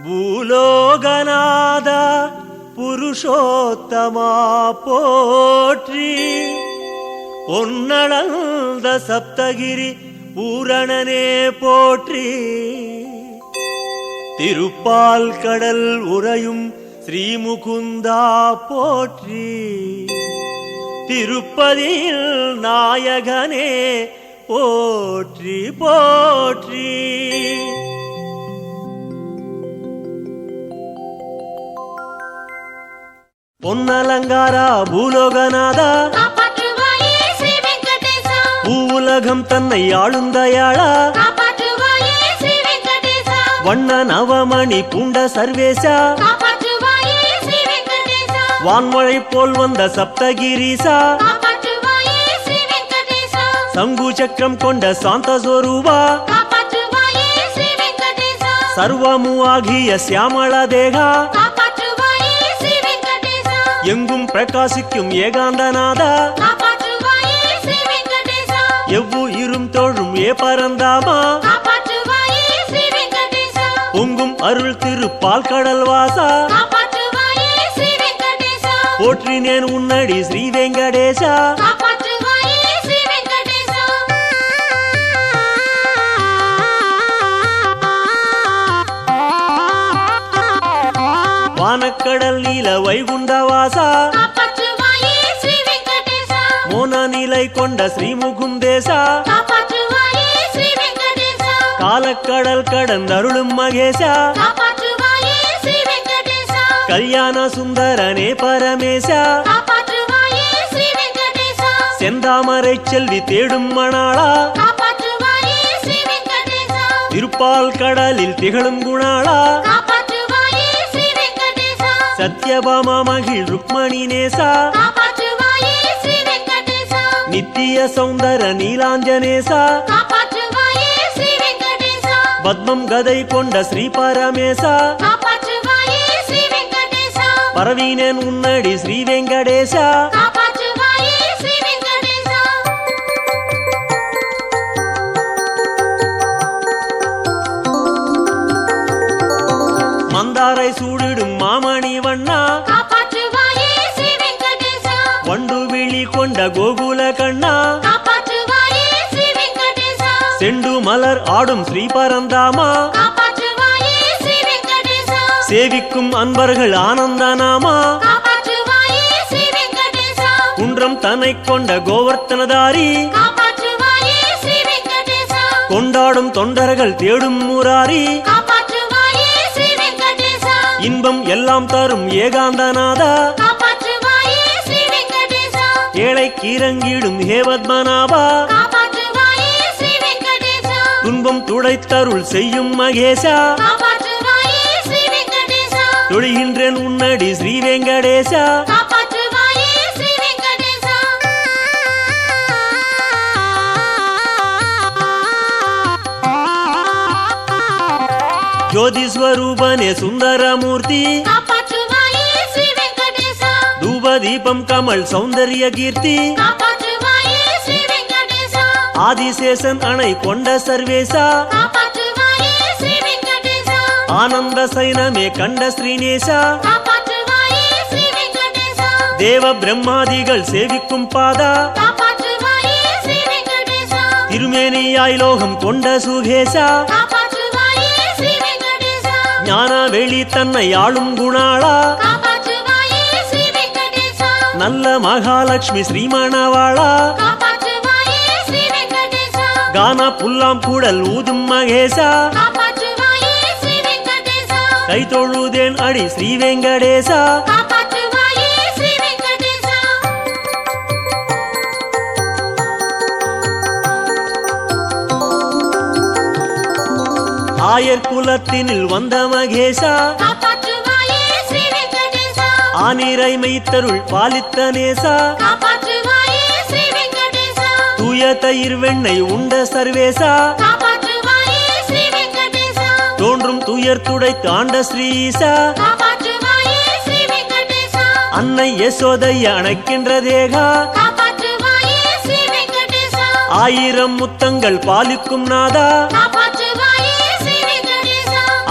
பூலோகநாத புருஷோத்தமா போற்றி, பொன்னளந்த சப்தகிரி பூரணனே போற்றி, திருப்பால் கடல் உறையும் ஸ்ரீமுகுந்தா போற்றி, திருப்பதியில் நாயகனே போற்றி போற்றி. பொன்னலங்காரா பூலோகநாதா, பூவுலகம் தன்னை ஆளுந்தயாளா, வண்ண நவமணி பூண்ட சர்வேசா, வான்மழை போல் வந்த சப்தகிரீசா, சங்கு சக்கரம் கொண்ட சாந்த சொரூபா, சர்வமு ஆகிய சியாமள தேகா, எங்கும் பிரகாசிக்கும் ஏகாந்தநாதா, எவ்வுயிரும் தோழும் ஏ பரந்தாமா, பொங்கும் அருள் திருப்பால் கடல் வாசா, போற்றினேன் உன்னடி ஸ்ரீ வெங்கடேசா. வானக்கடல் நீல வைகுண்டவாசா, மோன நிலை கொண்ட ஸ்ரீமுகுந்தேசா, காலக்கடல் கடந்தருளும் மகேசா, கல்யாண சுந்தரனே பரமேசா, செந்தாமரை செல்வி தேடும் மணாளா, திருப்பால் கடலில் திகழும் குணாளா, சத்யபாமா மகிழ் ருக்மணி நேசா, நித்திய சௌந்தர நீலாஞ்சனேசா, பத்மம் கதை கொண்ட ஸ்ரீ பரமேசா, பரவீனேன் உன்னடி ஸ்ரீ வெங்கடேசா. மந்தாரை சூடிடும் மாமணி வண்ணா, வண்டு விழி கொண்ட கோகுல கண்ணா, செண்டு மலர் ஆடும் ஸ்ரீ பரந்தாமா, சேவிக்கும் அன்பர்கள் ஆனந்தநாமா, குன்றம் தன்னை கொண்ட கோவர்த்தனதாரி, கொண்டாடும் தொண்டர்கள் தேடும் முராரி, இன்பம் எல்லாம் தரும் ஏகாந்தநாதா, ஏழைக்கு இறங்கிடும் ஹேவத்மநாபா, துன்பம் துடைத்தருள் செய்யும் மகேசா, தொழுகின்றேன் உன்னடி ஸ்ரீ வெங்கடேசா. ஜோதிஸ்வரூபனே சுந்தரமூர்த்தி, தூபதீபம் கமல் சௌந்தர்ய கீர்த்தி, ஆதிசேஷன் அணை கொண்ட சர்வேசா, ஆனந்த சைனமே கண்ட ஸ்ரீநேசா, தேவ பிரம்மாதிகள் சேவிக்கும் பாதா, திருமேனியாய் லோகம் கொண்ட சுகேசா, ஞான வெளி தன்னை ஆளும் குணாளா, நல்ல மகாலட்சுமி ஸ்ரீமணவாளா, கானா புல்லாம் கூடல் ஊதும் மகேசா, கை தொழுதேன் அடி ஸ்ரீ வெங்கடேசா. ஆயர் குலத்தினில் வந்த மகேசா, ஆனிரை மைத்தருள் பாலித்த நேசா, தூய தயிர் வெண்ணெய் உண்ட சர்வேசா, தோன்றும் துயர் துடைத்து ஆண்ட ஸ்ரீசா, அன்னை யசோதைய அணைக்கின்ற தேகா, ஆயிரம் முத்தங்கள் பாலிக்கும் நாதா,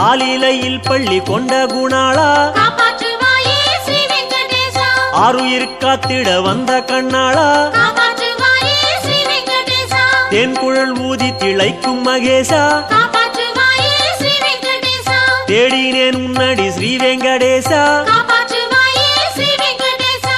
ஆலிலையில் பள்ளி கொண்ட குணாளா காப்பாற்றுவாயே ஸ்ரீ வெங்கடேசா ஆருயிர் காத்திட வந்த கண்ணாளா காப்பாற்றுவாயே ஸ்ரீ வெங்கடேசா தேன்குழல் ஊதி திளைக்கும் மகேசா காப்பாற்றுவாயே ஸ்ரீ வெங்கடேசா தேடினேன் உன்னடி ஸ்ரீ வெங்கடேசா காப்பாற்றுவாயே ஸ்ரீ வெங்கடேசா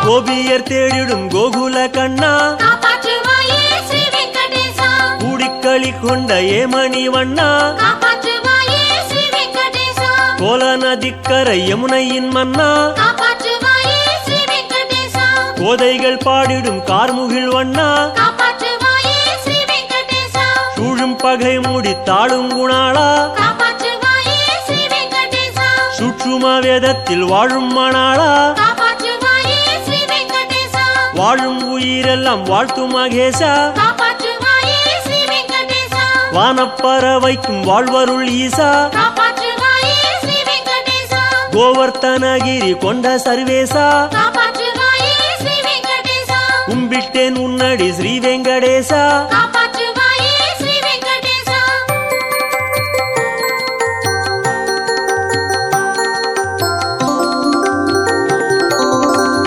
கோபியர் தேடிடும் கோகுல கண்ணா காப்பாற்றுவாயே ஸ்ரீ வெங்கடேசா கூடிக்களி கொண்ட ஏமணி வண்ணா காப்பாற்றுவாயே ஸ்ரீ வெங்கடேசா கோல நதிக்கரை யமுனையின் மன்னா காப்பாற்றுவாயே ஸ்ரீ வெங்கடேசா கோதைகள் பாடிடும் கார்முகில் வண்ணா காப்பாற்றுவாயே ஸ்ரீ வெங்கடேசா சூழும் பகை மூடி தாழும் குணாளா காப்பாற்றுவாயே ஸ்ரீ வெங்கடேசா சுற்றுமா வேதத்தில் வாழும் மணாளா காப்பாற்றுவாயே ஸ்ரீ வெங்கடேசா வாழும் உயிரெல்லாம் வாழ்த்து மகேசா காப்பாற்றுவாயே ஸ்ரீ வெங்கடேசா வானப்பறவைக்கும் வாழ்வருள் ஈசா காப்பாற்றுவாயே ஸ்ரீ வெங்கடேசா கோவர்த்தனகிரி கொண்ட சர்வேசா காப்பாற்றுவாயே ஸ்ரீ வெங்கடேசா கும்பிட்டேன் உன்னடி ஸ்ரீ வெங்கடேசா காப்பாற்றுவாயே ஸ்ரீ வெங்கடேசா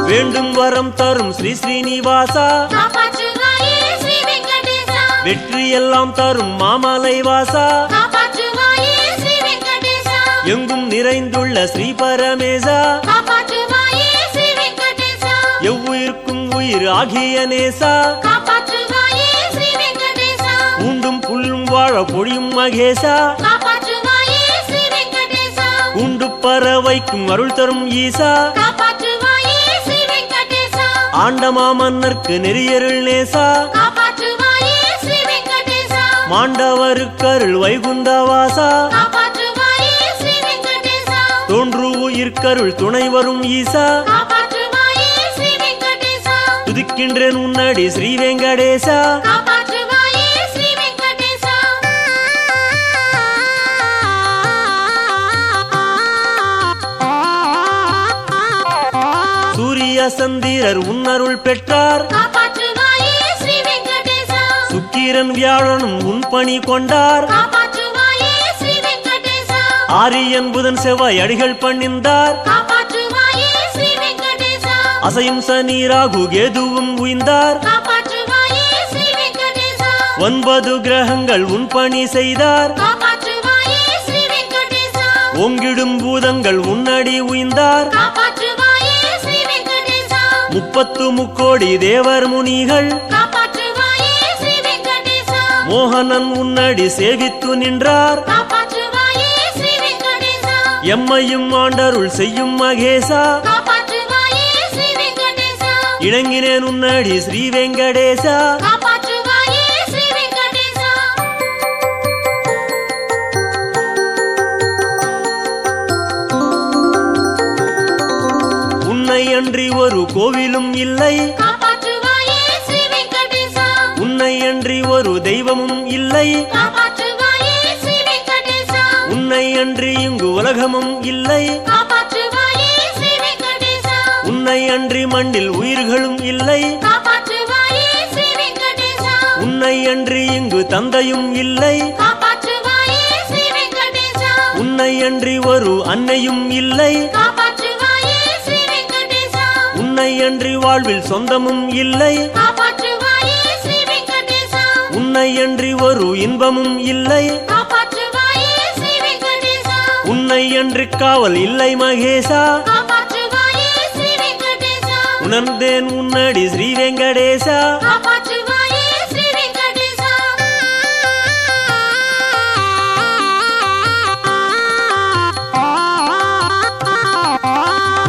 வேண்டும் வரம் தரும் ஸ்ரீ ஸ்ரீனிவாசா காப்பாற்றுவாயே ஸ்ரீ வெங்கடேசா வெற்றி எல்லாம் தரும் மாமலை வாசா காப்பாற்றுவாயே ஸ்ரீ வெங்கடேசா எங்கும் நிறைந்துள்ள ஸ்ரீ பரமேசா காப்பாற்றுவாயே ஸ்ரீ வெங்கடேசா எவ்வுயிர்க்கும் உயிர் ஆகிய நேசா காப்பாற்றுவாயே ஸ்ரீ வெங்கடேசா உண்டும் புல்லும் வாழ பொழியும் மகேசா காப்பாற்றுவாயே ஸ்ரீ வெங்கடேசா உண்டு பறவைக்கும் அருள் தரும் ஈசா காப்பாற்றுவாயே ஸ்ரீ வெங்கடேசா ஆண்டமா மன்னர்க்கு நெறியருள் நேசா காப்பாற்றுவாயே ஸ்ரீ வெங்கடேசா மாண்டவருக்கருள் வைகுந்தவாசா காப்பாற்றுவாயே ஸ்ரீ வெங்கடேசா தோன்று உயிர்க்கருள் துணை வரும் ஈசா காப்பாற்றுவாயே ஸ்ரீ வெங்கடேசா துதிக்கின்றேன் உன்னடி ஸ்ரீ வெங்கடேசா காப்பாற்றுவாயே ஸ்ரீ வெங்கடேசா சூரிய சந்திரர் உன்னருள் பெற்றார் காப்பாற்றுவாயே ஸ்ரீ வெங்கடேசா சுக்கிரன் வியாழனும் உன் பணி கொண்டார் காப்பாற்றுவாயே ஸ்ரீ வெங்கடேசா ஆரியன் புதன் செவ்வாய் அடிகள் பணிந்தார் காப்பாற்றுவாயே ஸ்ரீ வெங்கடேசா அசையும் சனி ராகு கேதுவும் உய்ந்தார் காப்பாற்றுவாயே ஸ்ரீ வெங்கடேசா 9 கிரகங்கள் உன் பணி செய்தார் காப்பாற்றுவாயே ஸ்ரீ வெங்கடேசா ஓங்கிடும் பூதங்கள் உன்னடி உய்ந்தார் காப்பாற்றுவாயே ஸ்ரீ வெங்கடேசா 30 முக்கோடி தேவர் முனிகள் காப்பாற்றுவாயே ஸ்ரீ வெங்கடேசா மோகனன் உன்னடி சேவித்து நின்றார் காப்பாற்றுவாயே ஸ்ரீ வெங்கடேசா எம்மையும் ஆண்டருள் செய்யும் மகேசா காப்பாற்றுவாயே ஸ்ரீ வெங்கடேசா இணங்கினேன் உன்னடி ஸ்ரீ வெங்கடேசா காப்பாற்றுவாயே ஸ்ரீ வெங்கடேசா உன்னை அன்றி ஒரு கோவிலும் இல்லை காப்பாற்றுவாயே ஸ்ரீ வெங்கடேசா உன்னை அன்றி ஒரு தெய்வமும் இல்லை காப்பாற்றுவாயே ஸ்ரீ வெங்கடேசா உன்னை அன்றி இங்கு உலகமும் இல்லை காப்பாற்றுவாயே ஸ்ரீ வெங்கடேசா உன்னை அன்றி மண்ணில் உயிர்களும் இல்லை காப்பாற்றுவாயே ஸ்ரீ வெங்கடேசா உன்னை அன்றி இங்கு தந்தையும் இல்லை காப்பாற்றுவாயே ஸ்ரீ வெங்கடேசா உன்னை அன்றி ஒரு அன்னையும் இல்லை காப்பாற்றுவாயே ஸ்ரீ வெங்கடேசா உன்னை அன்றி வாழ்வில் சொந்தமும் இல்லை காப்பாற்றுவாயே ஸ்ரீ வெங்கடேசா உன்னை அன்றி ஒரு இன்பமும் இல்லை காப்பாற்றுவாயே ஸ்ரீ வெங்கடேசா உன்னை அன்றி காவல் இல்லை மகேசா காப்பாற்றுவாயே ஸ்ரீ வெங்கடேசா உணர்ந்தேன் உன்னடி ஸ்ரீ வெங்கடேசா காப்பாற்றுவாயே ஸ்ரீ வெங்கடேசா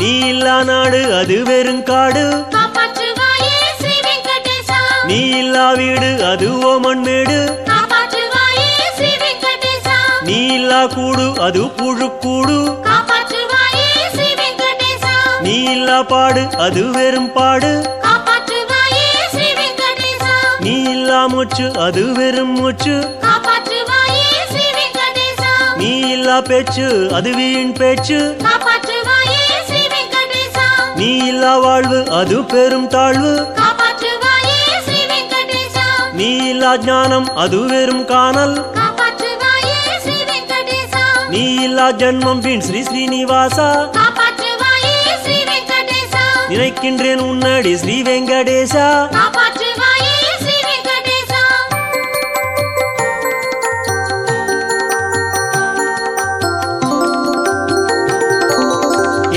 நீ இல்லா நாடு அது வெறுங்காடு காப்பாற்றுவாயே ஸ்ரீ வெங்கடேசா நீ இல்லா வீடு அது ஓமன்மேடு காப்பாற்றுவாயே ஸ்ரீ வெங்கடேசா நீ இல்லா கூடு அது புழுக்கூடு காப்பாற்றுவாயே ஸ்ரீ வெங்கடேசா நீ இல்லா பாடு அது வெறும் பாடு காப்பாற்றுவாயே ஸ்ரீ வெங்கடேசா நீ இல்லா மூச்சு அது வெறும் மூச்சு காப்பாற்றுவாயே ஸ்ரீ வெங்கடேசா நீ இல்லா பேச்சு அது வீண் பேச்சு காப்பாற்றுவாயே ஸ்ரீ வெங்கடேசா நீ இல்லா வாழ்வு அது பெரும் தாழ்வு காப்பாற்றுவாயே நீ இல்லா ஞானம் அது வெறும் காணல் காப்பாற்றுவாயே ஸ்ரீ வெங்கடேசா நீ இல்லா ஜன்மம் வீண் ஸ்ரீ ஸ்ரீனிவாசா காப்பாற்றுவாயே ஸ்ரீ வெங்கடேசா நினைக்கின்றேன் உன்னடி ஸ்ரீ வெங்கடேசா காப்பாற்றுவாயே ஸ்ரீ வெங்கடேசா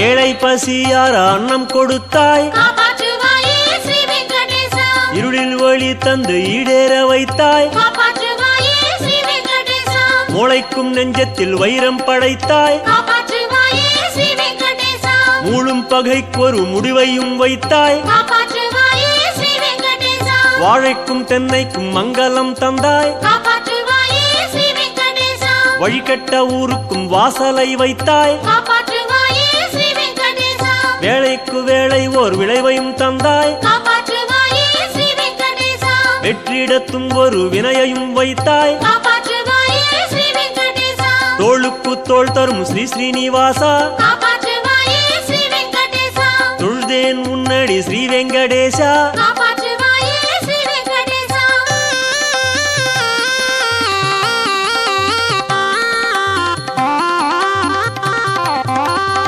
ஏழை பசியார அன்னம் கொடுத்தாய் காப்பாற்றுவாயே ஸ்ரீ வெங்கடேசா இருளில் வழி தந்து ஈடேற வைத்தாய் காப்பாற்றுவாயே ஸ்ரீ வெங்கடேசா முளைக்கும் நெஞ்சத்தில் வைரம் படைத்தாய் காப்பாற்றுவாயே ஸ்ரீ வெங்கடேசா மூளும் பகைக்கொரு முடிவையும் வைத்தாய் காப்பாற்றுவாயே ஸ்ரீ வெங்கடேசா வாழைக்கும் தென்னைக்கும் மங்களம் தந்தாய் காப்பாற்றுவாயே ஸ்ரீ வெங்கடேசா வழிகட்ட ஊருக்கும் வாசலை வைத்தாய் காப்பாற்றுவாயே ஸ்ரீ வெங்கடேசா வேளைக்கு வேளை ஓர் விளைவையும் தந்தாய் காப்பாற்றுவாயே ஸ்ரீ வெங்கடேசா வெற்றிடத்தும் ஒரு வினையையும் வைத்தாய் காப்பாற்றுவாயே ஸ்ரீ வெங்கடேசா தோளுக்கு தோள் தரும் ஸ்ரீ ஸ்ரீனிவாசா காப்பாற்றுவாயே ஸ்ரீ வெங்கடேசா தொழுதேன் உன்னடி ஸ்ரீ வெங்கடேசா காப்பாற்றுவாயே ஸ்ரீ வெங்கடேசா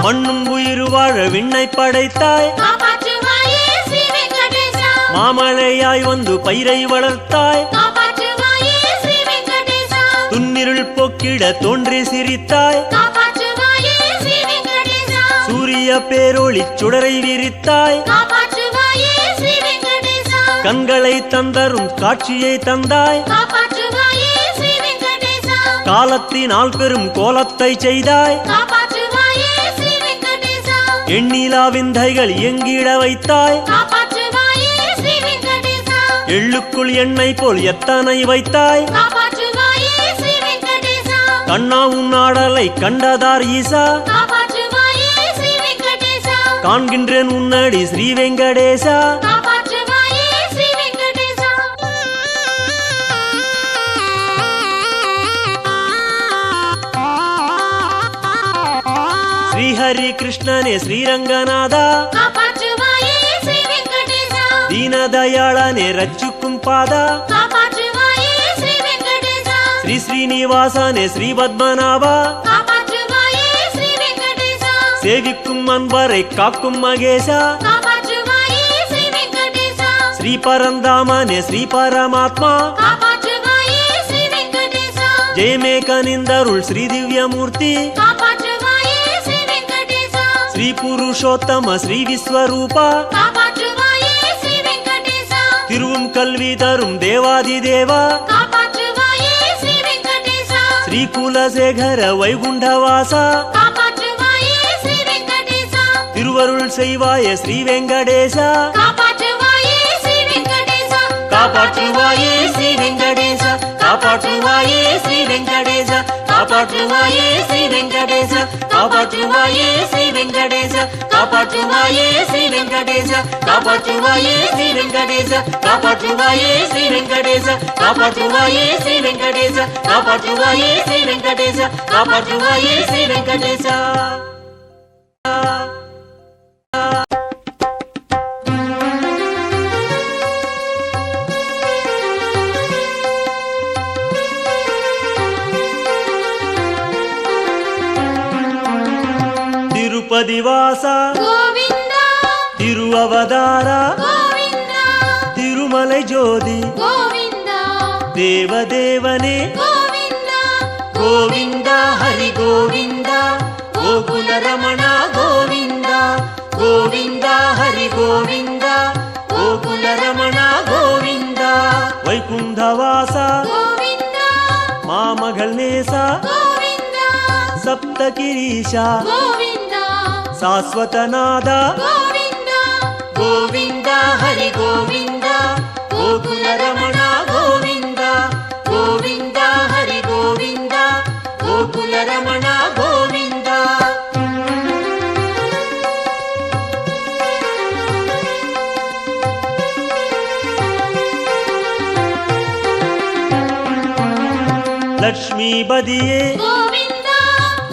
மண்ணும் உயிர் வாழ விண்ணை படைத்தாய் காப்பாற்றுவாயே ஸ்ரீ வெங்கடேசா மாமழையாய் வந்து பயிரை வளர்த்தாய் காப்பாற்றுவாயே ஸ்ரீ வெங்கடேசா துன்னிருள் போக்கிட தோன்றி சிரித்தாய் காப்பாற்றுவாயே ஸ்ரீ வெங்கடேசா சூரிய பேரொளி சுடரை விரித்தாய் காப்பாற்றுவாயே ஸ்ரீ வெங்கடேசா கண்களை தந்தரும் காட்சியை தந்தாய் காப்பாற்றுவாயே ஸ்ரீ வெங்கடேசா காலத்தினால் பெரும் கோலத்தை செய்தாய் காப்பாற்றுவாயே ஸ்ரீ வெங்கடேசா எண்ணிலா விந்தைகள் எங்கிட வைத்தாய் காப்பாற்றுவாயே ஸ்ரீ வெங்கடேசா எள்ளுக்குள் எண்ணெய் போல் எத்தனை வைத்தாய் காப்பாற்றுவாயே ஸ்ரீ வெங்கடேசா கண்ணா உன்னாடலை கண்டதார் ஈசா காப்பாற்றுவாயே ஸ்ரீ வெங்கடேசா காண்கின்றேன் உன்னடி ஸ்ரீ வெங்கடேசா காப்பாற்றுவாயே ஸ்ரீ வெங்கடேசா ஸ்ரீஹரி கிருஷ்ணனே ஸ்ரீரங்கநாதா காப்பாற்றுவாயே ஸ்ரீ வெங்கடேசா தீனதயாளனே ரட்சிக்கும் பாதா காப்பாற்றுவாயே ஸ்ரீ வெங்கடேசா ஸ்ரீ ஸ்ரீனிவாசனே ஸ்ரீ பத்மநாபா காப்பாற்றுவாயே ஸ்ரீ வெங்கடேசா சேவிக்கும் அன்பரை காக்கும் மகேசா காப்பாற்றுவாயே ஸ்ரீ வெங்கடேசா ஸ்ரீ பரந்தாமனே ஸ்ரீ பரமாத்மா காப்பாற்றுவாயே ஸ்ரீ வெங்கடேசா ஜெயமே கனிந்தருள் ஸ்ரீ திவ்யமூர்த்தி காப்பாற்றுவாயே ஸ்ரீ வெங்கடேசா ஸ்ரீ புருஷோத்தம ஸ்ரீ விஸ்வரூபா காப்பாற்றுவாயே ஸ்ரீ வெங்கடேசா திருவும் கல்வி தரும் தேவாதி தேவா காப்பாற்றுவாயே ஸ்ரீ வெங்கடேசா ஸ்ரீ குலசேகர வைகுண்டவாசா காப்பாற்றுவாயே ஸ்ரீ வெங்கடேசா திருவருள் செய்வாய ஸ்ரீ வெங்கடேசா காப்பாற்றுவாயே ஸ்ரீ வெங்கடேசா காப்பாற்றுவாயே ஸ்ரீ வெங்கடேசா காப்பாற்றுவாயே ஸ்ரீ வெங்கடேசா காப்பாற்றுவாயே ஸ்ரீ வெங்கடேசா காப்பாற்றுவாயே ஸ்ரீ வெங்கடேசா காப்பாற்றுவாயே ஸ்ரீ வெங்கடேசா காப்பாற்றுவாயே ஸ்ரீ வெங்கடேசா காப்பாற்றுவாயே ஸ்ரீ வெங்கடேசா காப்பாற்றுவாயே ஸ்ரீ வெங்கடேசா காப்பாற்றுவாயே ஸ்ரீ வெங்கடேசா காப்பாற்றுவாயே ஸ்ரீ வெங்கடேசா திருப்பதி வாசா கோவிந்தா திருவவதாரா கோவிந்தா திருமலை ஜோதி கோவிந்தா தேவதேவனே கோவிந்தா கோவிந்தா ஹரி கோவிந்தா கோகுல ரமண கோவிந்தா கோவிந்தா ஹரி கோவிந்தா கோகுல ரமண கோவிந்தா வைகுண்டவாசா கோவிந்தா மாமகள் நேசா கோவிந்தா சப்தகிரீஷா கோவிந்தா சாஸ்வதநாதா கோவிந்தா கோவிந்தா ஹரி கோவிந்தா கோகுல ரமண கோவிந்தா கோவிந்தா ஹரி கோவிந்தா கோகுல ரமண கோவிந்தா லக்ஷ்மிபதியே கோவிந்தா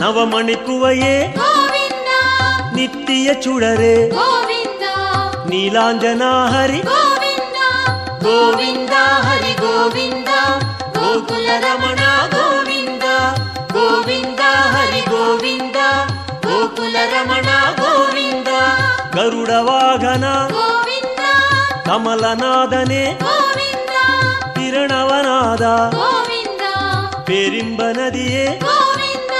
நவமணிக்குவையே கோவிந்தா நித்திய சுடரே கோவிந்தா நீலாஞ்சனா ஹரி கோவிந்தா ಗೋವಿಂದ ಹರಿ ಗೋವಿಂದ ಗೋಕುಲ ರಮಣ ಗೋವಿಂದ ಗೋವಿಂದ ಹರಿ ಗೋವಿಂದ ಗೋಕುಲ ರಮಣ ಗೋವಿಂದ ಗರುಡ ವಾಹನ ಗೋವಿಂದ ಕಮಲನಾದನೆ ಗೋವಿಂದ ಕಿರಣವನಾದ ಗೋವಿಂದ ಪೇರಿಂಬ ನದಿಯೇ ಗೋವಿಂದ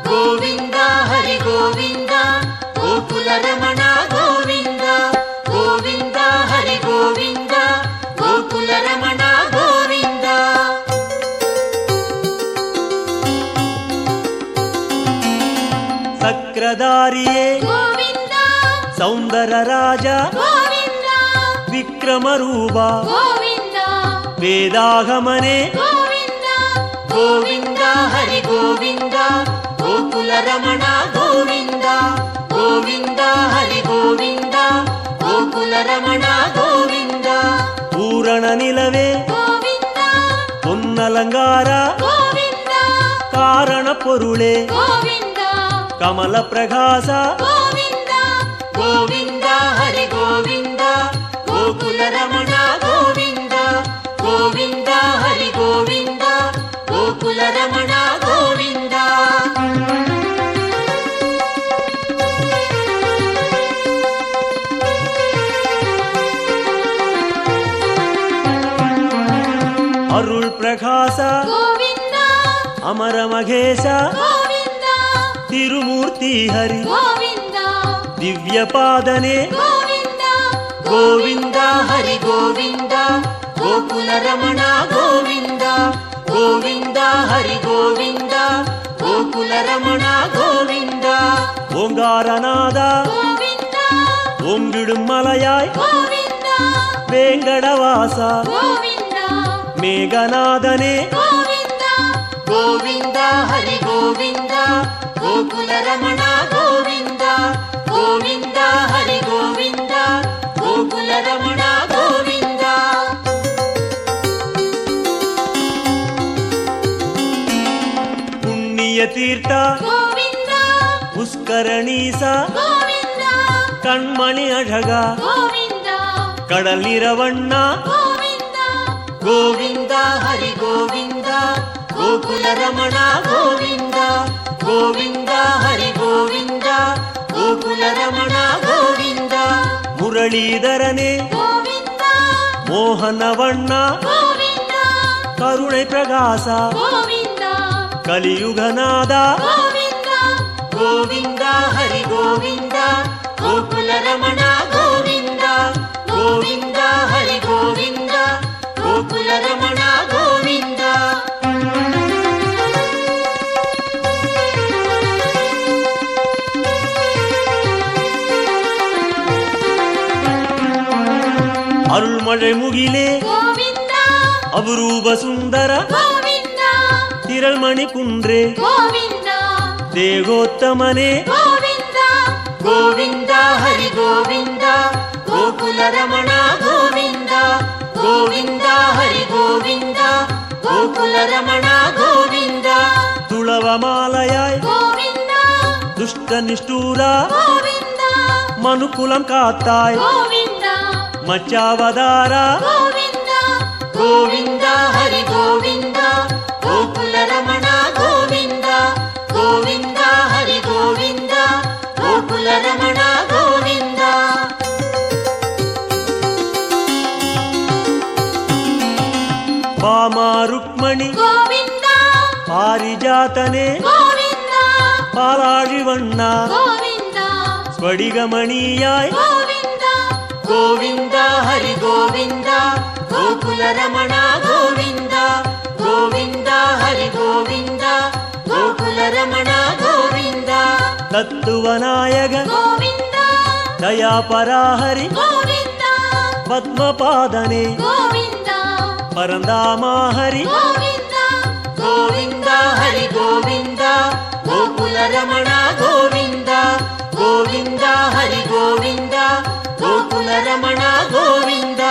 ಗೋವಿಂದ ಹರಿ ಗೋವಿಂದ ಗೋಕುಲ ರಮಣ ಗೋವಿಂದ ಗೋವಿಂದ ಹರಿ ಗೋವಿಂದ ಗೋಕುಲ ರಮಣ ಗೋವಿಂದ ಸಕ್ರಧಾರಿಯೇ ಗೋವಿಂದ ಸೌಂದರ ರಾಜ ಗೋವಿಂದ ವಿಕ್ರಮ ರೂಪ ಗೋವಿಂದ ವೇದಾಗಮನೆ ಗೋವಿಂದ ಗೋವಿಂದ ಹರಿ ಗೋವಿಂದ ಗೋಕುಲ ರಮಣ ಗೋವಿಂದ ಗೋವಿಂದ ಹರಿ ಗೋವಿಂದ ಗೋಕುಲ ರಮಣ ಗೋವಿಂದ ಪೂರಣ ನಿಲವೇ ಗೋವಿಂದ பொன்னலங்கார ಗೋವಿಂದ ಕಾರಣ ಪೊರುಳೆ ಗೋವಿಂದ ಕಮಲ ಪ್ರಕಾಶ ಗೋವಿಂದ ಗೋವಿಂದ ಹರಿ ಗೋವಿಂದ ಗೋಕುಲ ರಮಣ ಗೋವಿಂದ ಗೋವಿಂದ ಹರಿ ಗೋವಿಂದ ಗೋಕುಲ ರಮಣ ಗೋವಿಂದ ಅರುಳ್ ಪ್ರಕಾಶ ಗೋವಿಂದ ಅಮರ ಮಹೇಶ ಗೋವಿಂದ ತಿರುಮೂರ್ತಿ ಹರಿ ಗೋವಿಂದ ದಿವ್ಯ ಪಾದನೆ ಗೋವಿಂದ ಗೋವಿಂದ ಹರಿ ಗೋವಿಂದ ಗೋಕುಲ ರಮಣ ಗೋವಿಂದ ಗೋವಿಂದ ಹರಿ ಗೋವಿಂದ ಗೋಕುಲ ರಮಣ ಗೋವಿಂದ ಓಂಗಾರನಾದ ಗೋವಿಂದ ಓಂಗಿடும் மலையாய் ಗೋವಿಂದ வேங்கடவாச ಗೋವಿಂದ ಮೇಘನಾದನೆ ಗೋವಿಂದ ಗೋವಿಂದ ಹರಿ ಗೋವಿಂದ ಗೋಕುಲ ರಮಣ ಗೋವಿಂದ ಗೋವಿಂದ ಹರಿ ಗೋವಿಂದ ಗೋಕುಲ ರಮಣ ಗೋವಿಂದ ಪುಣ್ಯ ತೀರ್ಥ ಗೋವಿಂದ ಪುಷ್ಕರಣೀಸ ಗೋವಿಂದ ಕಣ್ಮಣಿ ಅழಗ ಗೋವಿಂದ ಕಡಲ್ ನೀರವಣ್ಣ ಗೋವಿಂದ ಗೋವಿಂದ ಹರಿ ಗೋವಿಂದ ಗೋಕುಲ ರಮಣ ಗೋವಿಂದ ಗೋವಿಂದ ಹರಿ ಗೋವಿಂದ ಗೋಕುಲ ರಮಣ ಗೋವಿಂದ ಮುರಳೀಧರನೇ ಗೋವಿಂದ ಮೋಹನವಣ್ಣ ಗೋವಿಂದ ಕರುಣೈ ಪ್ರಕಾಶ ಗೋವಿಂದ ಕಲಿಯುಗನಾದ ಗೋವಿಂದ ಗೋವಿಂದ ಹರಿ ಗೋವಿಂದ ಗೋಕುಲ ರಮಣ ಗೋವಿಂದ ಗೋವಿಂದ ಹರಿ ಗೋವಿಂದ ಗೋಕುಲ ರಮಣ ಗೋವಿಂದ அருள்மழை முகிலே ಗೋವಿಂದ அபரூப சுந்தர ಗೋವಿಂದ திரள்மணி குன்றே ಗೋವಿಂದ தேகோத்தமனே ಗೋವಿಂದ ಗೋವಿಂದ ಹರಿ ಗೋವಿಂದ ಗೋಕುಲ ರಮಣ ಗೋವಿಂದ ಗೋವಿಂದ ಹರಿ ಗೋವಿಂದ ಗೋಕುಲ ರಮಣ ಗೋವಿಂದ ತುಳವ ಮಾಲಯಾய் ಗೋವಿಂದ ದುಷ್ಟ ನಿಷ್ಠೂರ ಗೋವಿಂದ ಮನುಕುಲಂ ಕಾತ್ತಾಯ್ ಗೋವಿಂದ ಮಚ್ಚಾವತಾರ ಗೋವಿಂದ ಗೋವಿಂದ ಹರಿ ಗೋವಿಂದ ಗೋಕುಲ ರಮಣ ಗೋವಿಂದ ಗೋವಿಂದ ಹರಿ ಗೋವಿಂದ ಗೋಕುಲ ರಮಣ ಗೋವಿಂದ ವಾಮ ರುಕ್ಮಣಿ ಗೋವಿಂದ ಪಾರಿಜಾತನೆ ಗೋವಿಂದ ಪಾಲಾழிವಣ್ಣ ಗೋವಿಂದ ಸ್ಫಟಿಗಮಣಿಯಾಯ್ ಗೋವಿಂದ ಗೋವಿಂದ ಹರಿ ಗೋವಿಂದ ಗೋಕುಲ ರಮಣ ಗೋವಿಂದ ಗೋವಿಂದ ಹರಿ ಗೋವಿಂದ ಗೋಕುಲ ರಮಣ ಗೋವಿಂದ ತತ್ವನಾಯಕ ಗೋವಿಂದ ದಯಾಪರಾಹರಿ ಗೋವಿಂದ ಪದ್ಮಪಾದನೆ ಗೋವಿಂದ ಪರಂದಾಮಾಹರಿ ಗೋವಿಂದ ಗೋವಿಂದ ಹರಿ ಗೋವಿಂದ ಗೋಕುಲ ರಮಣ ಗೋವಿಂದ ಗೋವಿಂದ ಹರಿ ಗೋವಿಂದ ಗೋಕುಲ ರಮಣ ಗೋವಿಂದ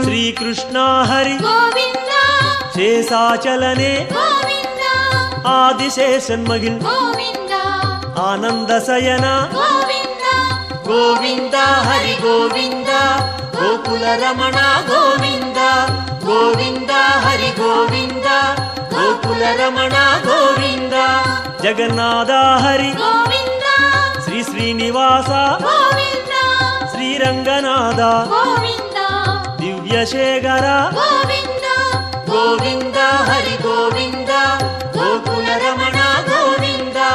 ಶ್ರೀಕೃಷ್ಣ ಹರಿ ಗೋವಿಂದ ಶೇಷಾಚಲನೆ ಗೋವಿಂದ ஆதிசேஷன் மகிழ் கோவிந்தா ஆனந்த சயனா கோவிந்தா கோவிந்தா ஹரி கோவிந்தா கோகுல ரமணா கோவிந்தா கோவிந்தா ஹரி கோவிந்தா கோகுல ரமணா கோவிந்தா ஜெகநாதா ஹரி கோவிந்தா ஸ்ரீ ஸ்ரீனிவாசா கோவிந்தா ஸ்ரீரங்கநாதா கோவிந்தா திவ்யசேகரா கோவிந்தா கோவிந்தா ஹரி கோவிந்தா கோகுல ரமணா கோவிந்தா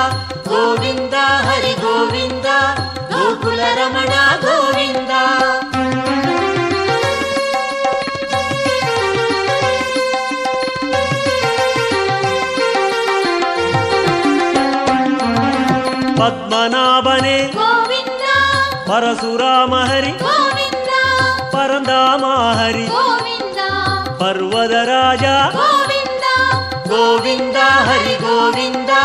கோவிந்தா ஹரி கோவிந்தா கோகுல ரமணா கோவிந்தா பத்மநாபனே கோவிந்தா பரசுராம ஹரி கோவிந்தா பரந்தாம ஹரி கோவிந்தா பர்வதராஜா கோவிந்தா கோவிந்தா ஹரி கோவிந்தா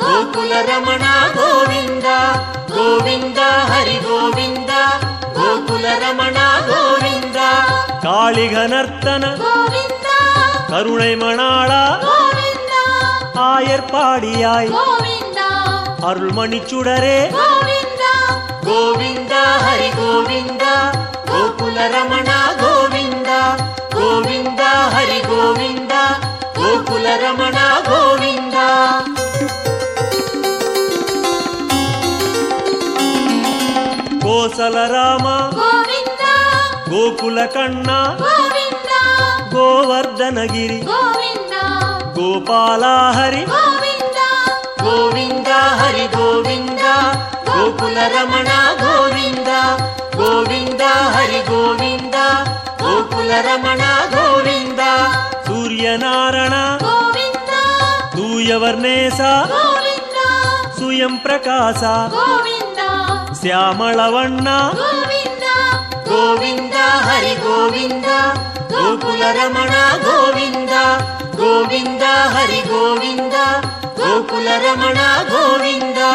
கோகுல ரமணா கோவிந்தா கோவிந்தா ஹரி கோவிந்தா கோகுல ரமணா கோவிந்தா காளிக நர்த்தன கோவிந்தா கருணை மணாளா கோவிந்தா ஆயர்பாடியாய் கோவிந்தா அருள்மணி சுடரே கோவிந்தா கோவிந்தா ஹரி கோவிந்தா கோகுல ரமணா கோவிந்தா கோவிந்தா ஹரி கோவிந்தா கோகுல ரமணா கோவிந்தா கோசல ராமா கோவிந்தா கோகுல கண்ணா கோவிந்தா கோவர்தனகிரி கோவிந்தா கோபாலா ஹரி கோவிந்தா கோவிந்தா ஹரி கோவிந்தா கோகுல ரமணா கோவிந்தா கோவிந்தா ஹரி கோவிந்தா கோகுல ரமணா கோவிந்தா சூரியநாராயண கோவிந்தா தூயவர் நேசா கோவிந்தா சுயம் பிரகாசா கோவிந்தா சியாமளவண்ணா கோவிந்தா கோவிந்தா ஹரி கோவிந்தா கோகுல ரமணா கோவிந்தா கோவிந்தா ஹரி கோவிந்தா கோகுல ரமணா கோவிந்தா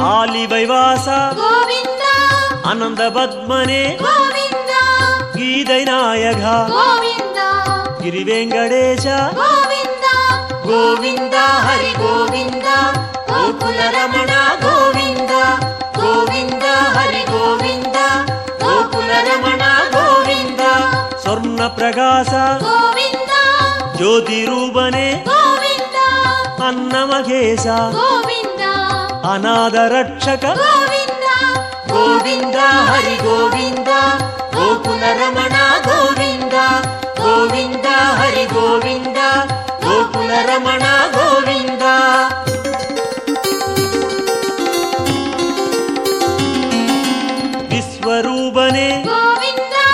ஆலிவை வாசா கோவிந்தா அனந்த பத்மனே கோவிந்தா கீதை நாயகா கோவிந்தா கிரிவேங்கடேஷா கோவிந்தா கோவிந்தா ஹரி கோவிந்தா கோகுல ரமணா கோவிந்தா கோவிந்தா ஹரி கோவிந்தா கோகுல ரமணா கோவிந்தா சொர்ண பிரகாச கோவிந்தா ஜோதி ரூபனே கோவிந்தா அன்னமகேச கோவிந்தா அநாத ரட்சக கோவிந்தா கோவிந்தா ஹரி கோவிந்தா கோகுல ரமணா கோவிந்தா கோவிந்தா ஹரி கோவிந்தா கோகுல ரமணா கோவிந்தா விஸ்வரூபனே கோவிந்தா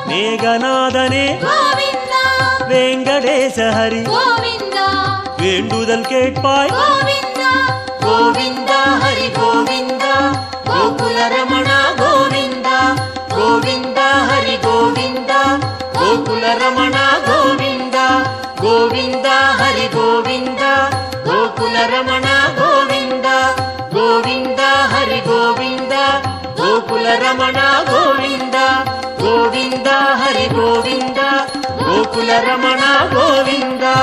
மேகநாதனே கோவிந்தா வேங்கடேச ஹரி கோவிந்தா வேண்டுதல் கேட்பாய் கோவிந்தா கோவிந்தா ஹரி கோவிந்தா கோகுல ரமணா கோவிந்தா கோவிந்தா ஹரி கோவிந்தா கோகுல ரமணா கோவிந்தா கோவிந்தா ஹரி கோவிந்தா கோகுல ரமணா கோவிந்தா கோவிந்தா ஹரி கோவிந்தா கோகுல ரமணா கோவிந்தா கோவிந்தா ஹரி கோவிந்தா கோகுல ரமணா கோவிந்தா